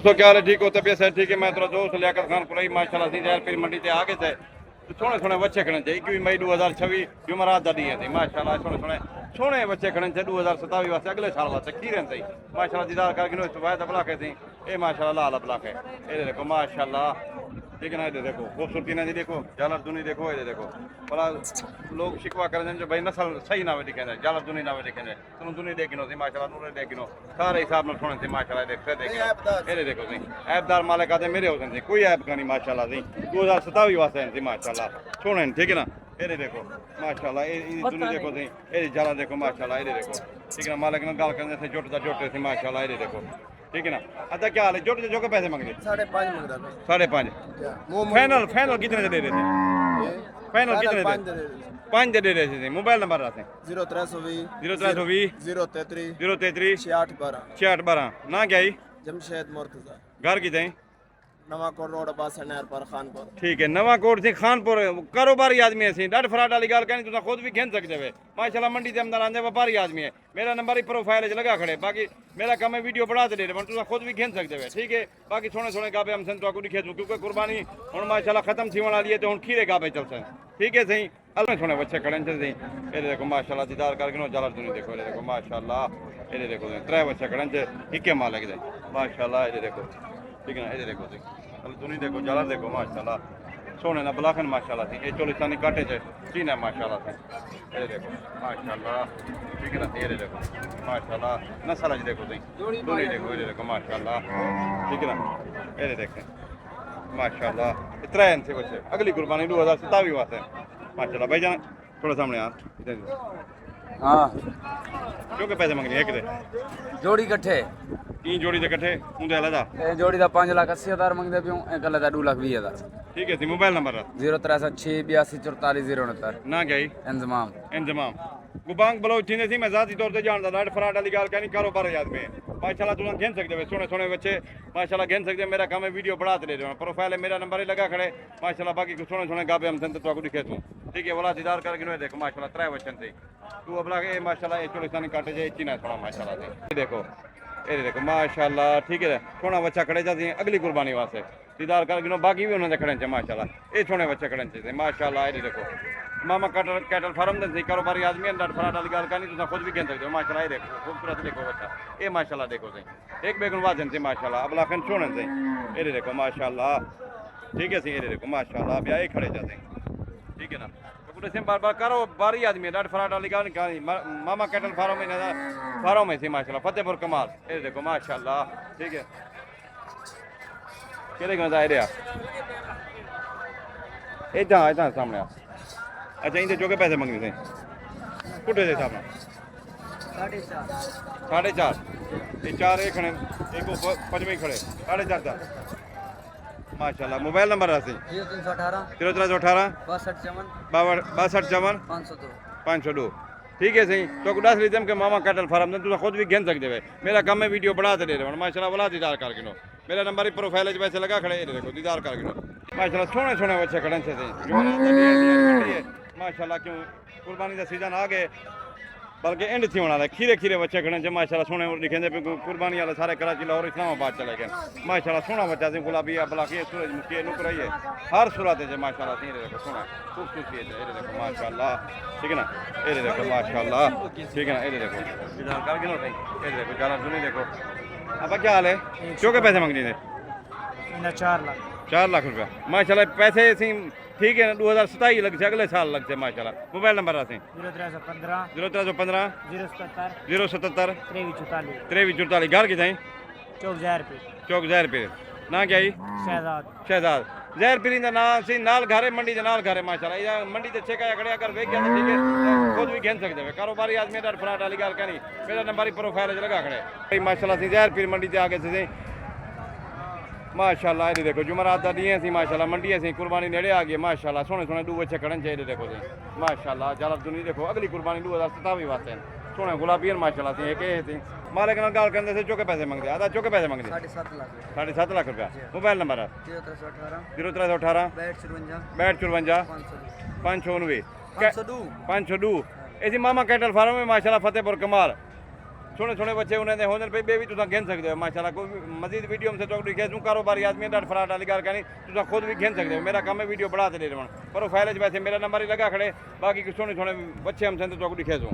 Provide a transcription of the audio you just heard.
तो क्या हाल है? ठीक हो? तबियत है ठीक है? मैं थोड़ा दोस्त लियाकत खान कुरई माशाल्लाह सी जहर पीर मंडी से आगे से सोने सोने बच्चे खड़े थे 21 मई 2026 जुमरात का डी थी माशाल्लाह सोने सोने सोने बच्चे खड़े थे 2027 वास्ते अगले साल वास्ते की रहते ही माशाल्लाह दीदार करके इस वायदा बुला के थी ये माशाल्लाह लाल बुला के ये देखो माशाल्लाह ठीक है ना। ये देखो खूबसूरती ना जी देखो जालर दुनी देखो ये देखो भला लोग शिकवा कर जो भाई नस्ल सही ना दिखे जालर दुनी ना दिखे तुम दुनी देखिनो थी माशाल्लाह नूरे देखिनो सारे हिसाब न सुने थी माशाल्लाह ये देखो थी ऐबदार मालिक आते मेरे होते थे कोई ऐब का नहीं माशाल्लाह थी 2027 वास्ते थी माशाल्लाह सुने ठीक है ना। ये देखो माशाल्लाह ये दुनी देखो थी ये जाला देखो माशाल्लाह ये देखो ठीक है ना। मालिक ने गाल करने से जोटे थे माशाल्लाह ये देखो ठीक है ना। अच्छा क्या हाल है? जोटे जो के पैसे मांगे 5.5 मंग रहा 5.5 फाइनल फाइनल कितने दे रहे थे? फाइनल कितने दे? 5 दे रहे थे। मोबाइल नंबर रहा 0320 0320 033 033 6612 6612 ना क्या ही जमशेद मुर्तजा घर की थे नवाकोट रोड अब्बास नहर पर खानपुर। ठीक है नवाकोट से खानपुर कारोबारी आदमी है डट फराड वाली गाल कहनी तुम खुद भी खेल सकते हो माशाल्लाह मंडी से अंदर आने व्यापारी आदमी है मेरा नंबर ही प्रोफाइल लगा खड़े बाकी मेरा काम है वीडियो बढ़ा दे रहे तुम खुद भी खेल सकते हो ठीक है। बाकी सोने सोने गाबे हम संतवा को खेचू क्योंकि कुर्बानी हूँ माशाल्लाह खत्म थी वाली है तो हूँ खीरे गाबे चल सन ठीक है सही अलग सोने बच्चे खड़े सही ये देखो माशाल्लाह दीदार करके जालर दुनी देखो ये देखो माशाल्लाह ये देखो 3 बच्चे खड़े हिके मालिक दे माशाल्लाह ये देखो ठीक है ना। ये देखो दुनी देखो जालर देखो माशाल्लाह सोने ना बलाखन माशाल्लाह थी ये चोलिस्तानी काटे से चीन है माशाल्लाह थी ये देखो माशाल्लाह ठीक है ना। ये देखो माशाल्लाह नस्ल जी देखो दुनी देखो ये देखो माशाल्लाह ठीक है ना। ये देखें माशाल्लाह इतना से बच्चे अगली कुर्बानी 2027 वास्ते माशाल्लाह भाई जान थोड़ा सामने यार हाँ क्यों के पैसे मंगने एक दे जोड़ी कट्ठे की जोड़ी दे इकट्ठे उंदे अलग जोड़ी का 5,80,000 मंगते पियो गल का 2,20,000 ठीक है सी मोबाइल नंबर 0306 82 44 069 ना क्या ही इंतजाम इंतजाम गुबांग बलोच थी थी मैं जाती तौर पे जानता लाड फराड वाली गाल कहनी कारोबार आदमी माशाल्लाह तुम घेन सकते हो सोने सोने बच्चे माशाल्लाह घेन सकते मेरा काम है वीडियो बढ़ाते रहे प्रोफाइल है मेरा नंबर ही लगा खड़े माशाल्लाह बाकी सोने सोने गाबे हम सन तो दिखे तू ठीक है बोला दीदार करके देखो माशाल्लाह 3 बच्चन थे तू अब लगे माशाल्लाह ये चोलिस्तानी काटे जाए चीना थोड़ा माशाल्लाह से देखो ये देखो माशाल्लाह ठीक है सोना बच्चा खड़े जाते हैं अगली कुर्बानी वास्ते दीदार करके बाकी भी उन्होंने खड़े माशाल्लाह ये सोने बच्चे खड़े थे माशाल्लाह ये देखो मामा कैटल फार्म दे कारोबारी आदमी डट फराड वाली गाल करनी तुम खुद भी कह सकते हो माशाल्लाह ये देखो खूबसूरत देखो बच्चा ये माशाल्लाह देखो सही एक बेगुन वाजन से माशाल्लाह अब लाखन सोने से ये देखो माशाल्लाह ठीक है सही ये देखो माशाल्लाह अब यही खड़े जाते हैं ठीक है ना। तो पूरे से बार बार करो बारी आदमी डट फराड वाली गाल कहानी मामा कैटल फार्म में थी माशाल्लाह फतेहपुर कमाल ये देखो माशाल्लाह ठीक है केड़े गंदा एरिया इतना सामने आ अच्छा इनके जो के पैसे मंगने थे कुटे थे साहब 4.5 ये 4 एक खड़े एक पंजवें खड़े 4.5 माशाल्लाह। मोबाइल नंबर रहा 0318 6254 502 ठीक है सही तो दस लीजिए के मामा कैटल फार्म तुम खुद भी घेन सकते हो मेरा काम है वीडियो बढ़ाते रहे माशाल्लाह बोला दीदार करके मेरा नंबर ही प्रोफाइल वैसे लगा खड़े देखो दीदार करके माशाल्लाह सोने सोने बच्चे खड़े से माशाल्लाह क्यों कुर्बानी का सीजन आ गए बल्कि एंड थी होना खीरे खीरे बच्चे खड़े माशाल्लाह सोने लिखे कुर्बानी वाले सारे कराची लाहौर इस्लामाबाद चले गए माशाल्लाह सोना बच्चा से गुलाबी बलाकी सूरज मुखी नुक रही है हर सूरत है माशाल्लाह देखो सोना खूबसूरती है देखो माशाल्लाह ठीक है ना। ये देखो माशाल्लाह ठीक है ना। ये देखो ये देखो जाना सुनी देखो अब क्या हाल है? क्यों के पैसे मांगने थे? 4 लाख रुपया माशाल्लाह पैसे सी ठीक है ना 2027 लग से अगले साल लग से माशाल्लाह। मोबाइल नंबर रहा 0315 077 2344 घर की साईं चौक ज़ाहिर पे ना क्या ही शहजाद ज़ाहिर पीरी का नाम सी नाल घर है मंडी के नाल घर है माशाल्लाह ये मंडी से छेका खड़े अगर वेख गया ठीक है खुद भी घेन सकते हो कारोबारी आदमी डर फराड वाली गाल कहनी मेरा नंबर ही प्रोफाइल लगा खड़े माशाल्लाह सी ज़ाहिर पीर मंडी से आगे से माशाल्लाह। ये देखो जुमरात का डी सी माशाल्लाह मंडी सी कुर्बानी नेड़े आ गई माशाल्लाह सोने सोने 2 बच्चे खड़े चाहिए देखो जी माशाल्लाह जालर दुनी देखो अगली कुर्बानी 2027 वास्ते सोने गुलाबी माशाल्लाह थी एक थी मालिक ना गाल करने से चौके पैसे मंगते आधा चौके पैसे मंगते 7.5 लाख रुपया। मोबाइल नंबर है 0318 62 502 ऐसी मामा कैटल फार्म में माशाल्लाह फतेहपुर कमाल सोने सोने बच्चे उन्हें होने पे भी तुम घेन सकते हो माशाल्लाह। कोई मजीद वीडियो में से तो दिखे तू कारोबारी आदमी डट फराट वाली गल कहनी तुम खुद भी घेन सकते हो। मेरा काम है वीडियो बढ़ाते ले रहा प्रोफाइल वैसे मेरा नंबर ही लगा खड़े बाकी सोने सोने बच्चे हमसे तो दिखे तू